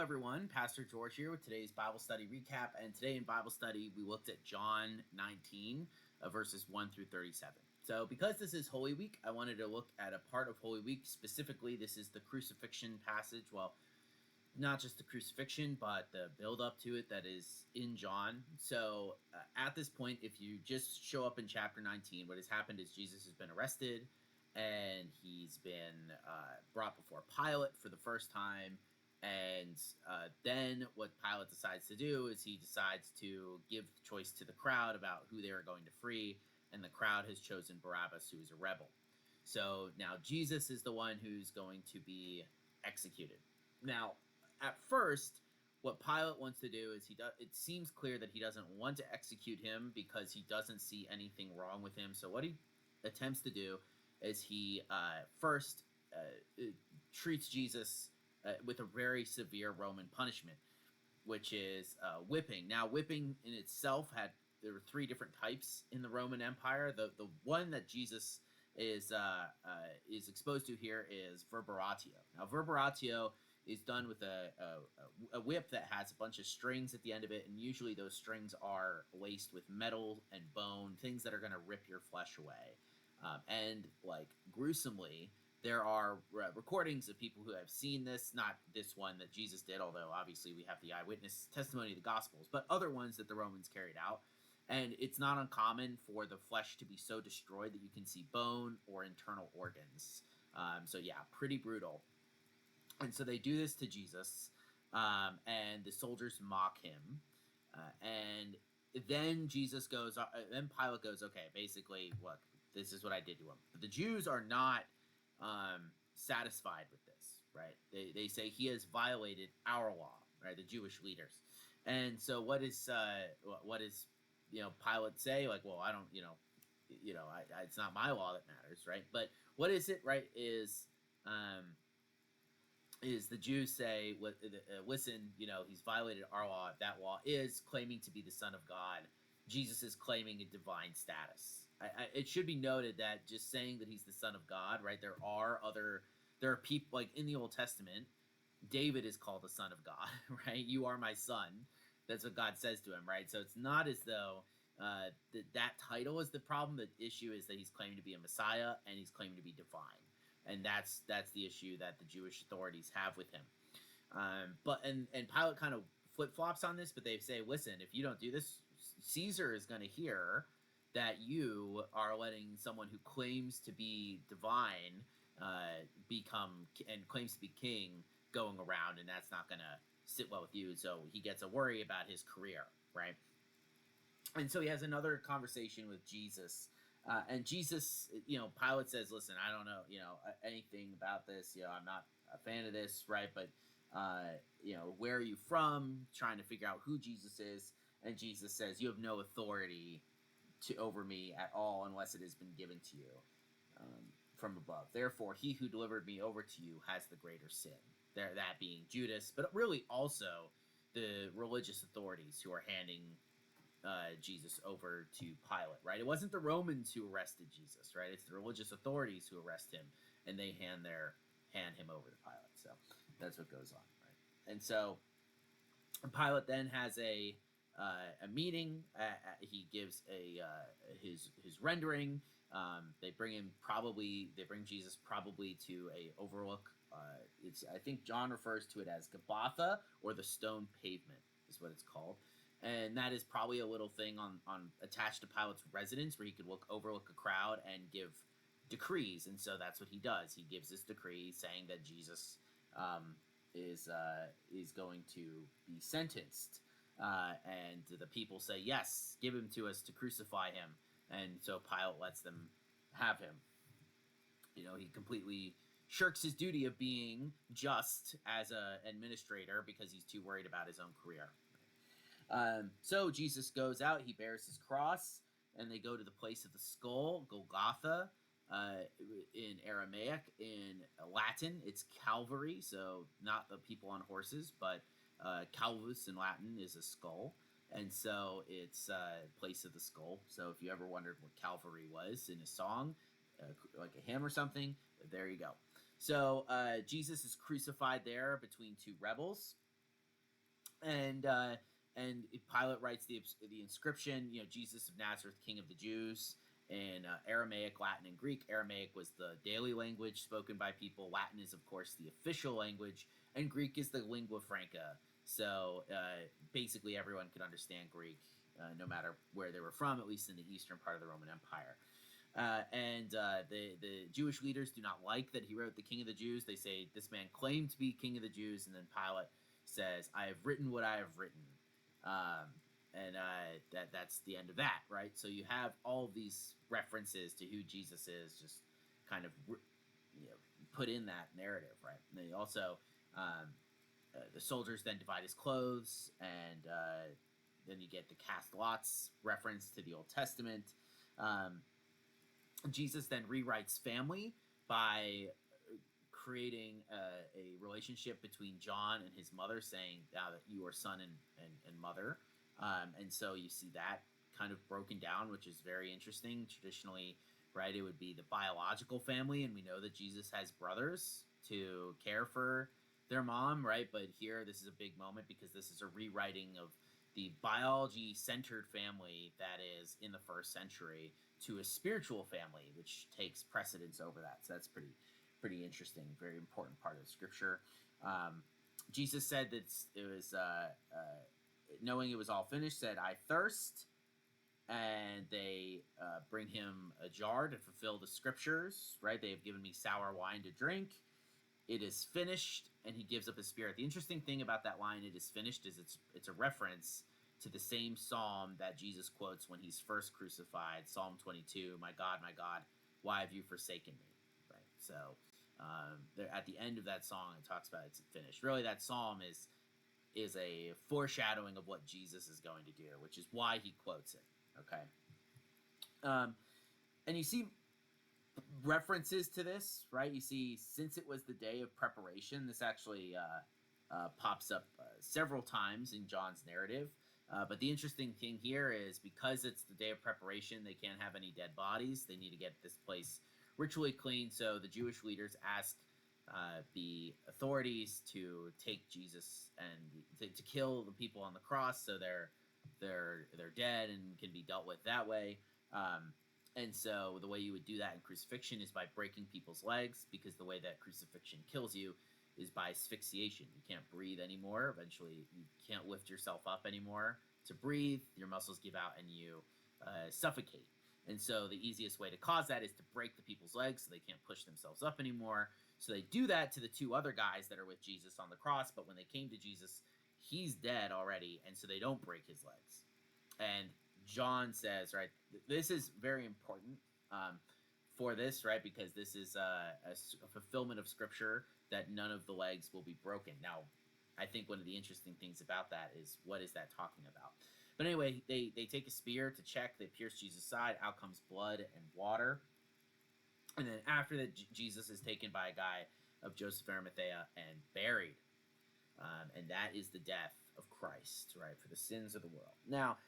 everyone. Pastor George here with today's Bible study recap. And today in Bible study, we looked at John 19, verses 1 through 37. So, because this is Holy Week, I wanted to look at a part of Holy Week. Specifically, this is the crucifixion passage. Well, not just the crucifixion, but the build up to it that is in John. So, at this point, if you just show up in chapter 19, what has happened is Jesus has been arrested and he's been brought before Pilate for the first time. And then what Pilate decides to do is he decides to give the choice to the crowd about who they are going to free. And the crowd has chosen Barabbas, who is a rebel. So now Jesus is the one who's going to be executed. Now, at first, what Pilate wants to do is it seems clear that he doesn't want to execute him because he doesn't see anything wrong with him. So what he attempts to do is he first treats Jesus with a very severe Roman punishment, which is whipping. Now, whipping in itself there were three different types in the Roman Empire. The one that Jesus is exposed to here is verberatio. Now, verberatio is done with a whip that has a bunch of strings at the end of it, and usually those strings are laced with metal and bone, things that are going to rip your flesh away. And gruesomely, there are recordings of people who have seen this, not this one that Jesus did, although obviously we have the eyewitness testimony of the Gospels, but other ones that the Romans carried out. And it's not uncommon for the flesh to be so destroyed that you can see bone or internal organs. So yeah, pretty brutal. And so they do this to Jesus, and the soldiers mock him. And then then Pilate goes, okay, basically, look, this is what I did to him. But the Jews are not satisfied with this, right? They say he has violated our law, right? The Jewish leaders. And so what is Pilate say? Like, well, I don't, it's not my law that matters, right? But what is it, right? Is the Jews say, listen, he's violated our law. That law is claiming to be the Son of God. Jesus is claiming a divine status. It should be noted that just saying that he's the Son of God, right? There are people, like in the Old Testament, David is called the Son of God, right? You are my son. That's what God says to him, right? So it's not as though that title is the problem. The issue is that he's claiming to be a Messiah and he's claiming to be divine. And that's the issue that the Jewish authorities have with him. But Pilate kind of flip-flops on this, but they say, listen, if you don't do this, Caesar is going to hear that you are letting someone who claims to be divine become and claims to be king going around, and that's not going to sit well with you. So he gets a worry about his career, right? And so he has another conversation with Jesus. And Jesus, Pilate says, listen, I don't know, anything about this. I'm not a fan of this, right? But, where are you from? Trying to figure out who Jesus is. And Jesus says, you have no authority over me at all unless it has been given to you from above. Therefore, he who delivered me over to you has the greater sin. That being Judas, but really also the religious authorities who are handing Jesus over to Pilate, right? It wasn't the Romans who arrested Jesus, right? It's the religious authorities who arrest him, and they hand him over to Pilate. So that's what goes on, right? And so Pilate then has a meeting. He gives his rendering. They bring Jesus probably to a overlook. I think John refers to it as Gabbatha, or the stone pavement is what it's called. And that is probably a little thing on attached to Pilate's residence where he could overlook a crowd and give decrees. And so that's what he does. He gives this decree saying that Jesus is going to be sentenced. And the people say, yes, give him to us to crucify him. And so Pilate lets them have him. He completely shirks his duty of being just as an administrator because he's too worried about his own career. So Jesus goes out, he bears his cross, and they go to the place of the skull, Golgotha, in Aramaic. In Latin, it's Calvary, so not the people on horses, but Calvus in Latin is a skull, and so it's place of the skull. So if you ever wondered what Calvary was in a song, like a hymn or something, there you go. So Jesus is crucified there between two rebels. and uh, and Pilate writes the inscription, Jesus of Nazareth, King of the Jews, in Aramaic, Latin, and Greek. Aramaic was the daily language spoken by people. Latin is, of course, the official language, and Greek is the lingua franca. So basically, everyone could understand Greek, no matter where they were from, at least in the eastern part of the Roman Empire. The Jewish leaders do not like that he wrote the King of the Jews. They say this man claimed to be King of the Jews, and then Pilate says, "I have written what I have written," and that's the end of that, right? So you have all of these references to who Jesus is, just kind of put in that narrative, right? And they also the soldiers then divide his clothes, and then you get the cast lots reference to the Old Testament. Jesus then rewrites family by creating a relationship between John and his mother, saying, "Now that you are son and mother," and so you see that kind of broken down, which is very interesting. Traditionally, right, it would be the biological family, and we know that Jesus has brothers to care for their mom, right? But here, this is a big moment because this is a rewriting of the biology-centered family that is in the first century to a spiritual family, which takes precedence over that. So that's pretty interesting, very important part of the scripture. Jesus said that it was knowing it was all finished, said, "I thirst," and they bring him a jar to fulfill the scriptures. Right? They have given me sour wine to drink. It is finished, and he gives up his spirit. The interesting thing about that line, "It is finished," is it's a reference to the same psalm that Jesus quotes when he's first crucified, Psalm 22, my God, why have you forsaken me?" Right? So at the end of that song, it talks about it's finished. Really, that psalm is a foreshadowing of what Jesus is going to do, which is why he quotes it. Okay, and you see references to this, right? You see, since it was the day of preparation, this actually pops up several times in John's narrative. But the interesting thing here is because it's the day of preparation, they can't have any dead bodies. They need to get this place ritually clean. So the Jewish leaders ask the authorities to take Jesus and to kill the people on the cross, so they're dead and can be dealt with that way. And so the way you would do that in crucifixion is by breaking people's legs, because the way that crucifixion kills you is by asphyxiation. You can't breathe anymore. Eventually, you can't lift yourself up anymore to breathe. Your muscles give out and you suffocate. And so the easiest way to cause that is to break the people's legs so they can't push themselves up anymore. So they do that to the two other guys that are with Jesus on the cross. But when they came to Jesus, he's dead already, and so they don't break his legs. And John says, right, this is very important for this, right, because this is a fulfillment of scripture that none of the legs will be broken. Now, I think one of the interesting things about that is, what is that talking about? But anyway, they take a spear to check. They pierce Jesus' side. Out comes blood and water. And then after that, Jesus is taken by a guy of Joseph Arimathea and buried. And that is the death of Christ, right, for the sins of the world. Now,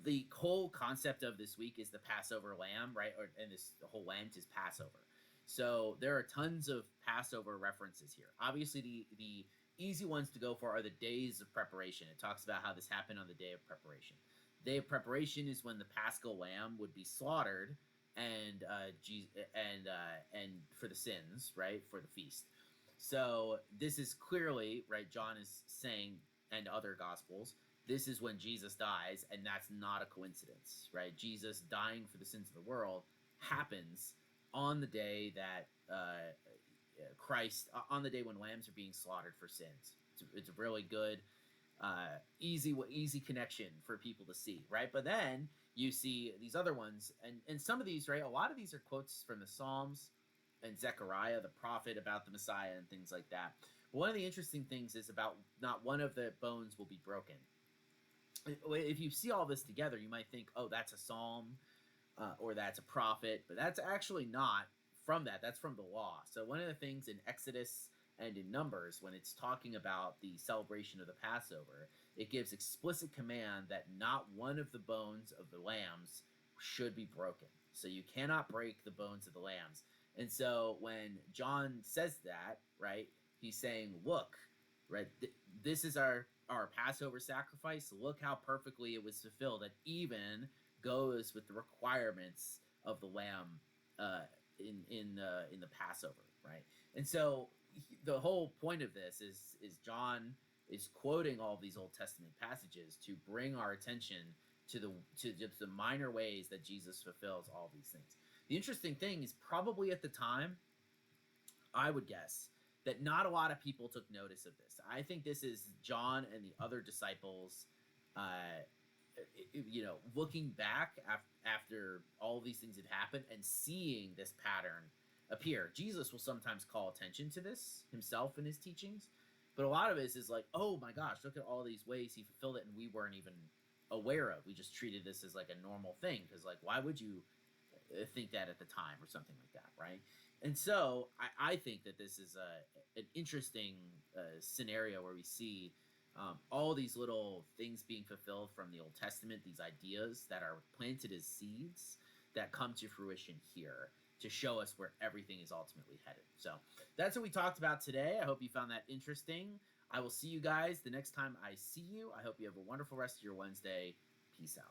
the whole concept of this week is the Passover lamb, right? And the whole Lent is Passover. So there are tons of Passover references here. Obviously, the easy ones to go for are the days of preparation. It talks about how this happened on the day of preparation. The day of preparation is when the Paschal lamb would be slaughtered, and for the sins, right, for the feast. So this is clearly, right, John is saying, and other gospels, this is when Jesus dies, and that's not a coincidence, right? Jesus dying for the sins of the world happens on the day that Christ, on the day when lambs are being slaughtered for sins. It's a really good, easy connection for people to see, right? But then you see these other ones, and some of these, right, a lot of these are quotes from the Psalms and Zechariah, the prophet, about the Messiah and things like that. But one of the interesting things is about not one of the bones will be broken. If you see all this together, you might think, oh, that's a psalm or that's a prophet, but that's actually not from that. That's from the law. So one of the things in Exodus and in Numbers, when it's talking about the celebration of the Passover, it gives explicit command that not one of the bones of the lambs should be broken. So you cannot break the bones of the lambs. And so when John says that, right, he's saying, look, right, this is our our Passover sacrifice, look how perfectly it was fulfilled. That even goes with the requirements of the lamb in the Passover, right? And so the whole point of this is John is quoting all these Old Testament passages to bring our attention to just the minor ways that Jesus fulfills all these things. The interesting thing is probably at the time, I would guess that not a lot of people took notice of this. I think this is John and the other disciples, uh, looking back after all these things had happened and seeing this pattern appear. Jesus will sometimes call attention to this himself in his teachings, but a lot of it is like, oh my gosh, look at all these ways he fulfilled it, and we weren't even aware of. We just treated this as like a normal thing because, like, why would you think that at the time or something like that, right? And so I think that this is an interesting scenario where we see all these little things being fulfilled from the Old Testament, these ideas that are planted as seeds that come to fruition here to show us where everything is ultimately headed. So that's what we talked about today. I hope you found that interesting. I will see you guys the next time I see you. I hope you have a wonderful rest of your Wednesday. Peace out.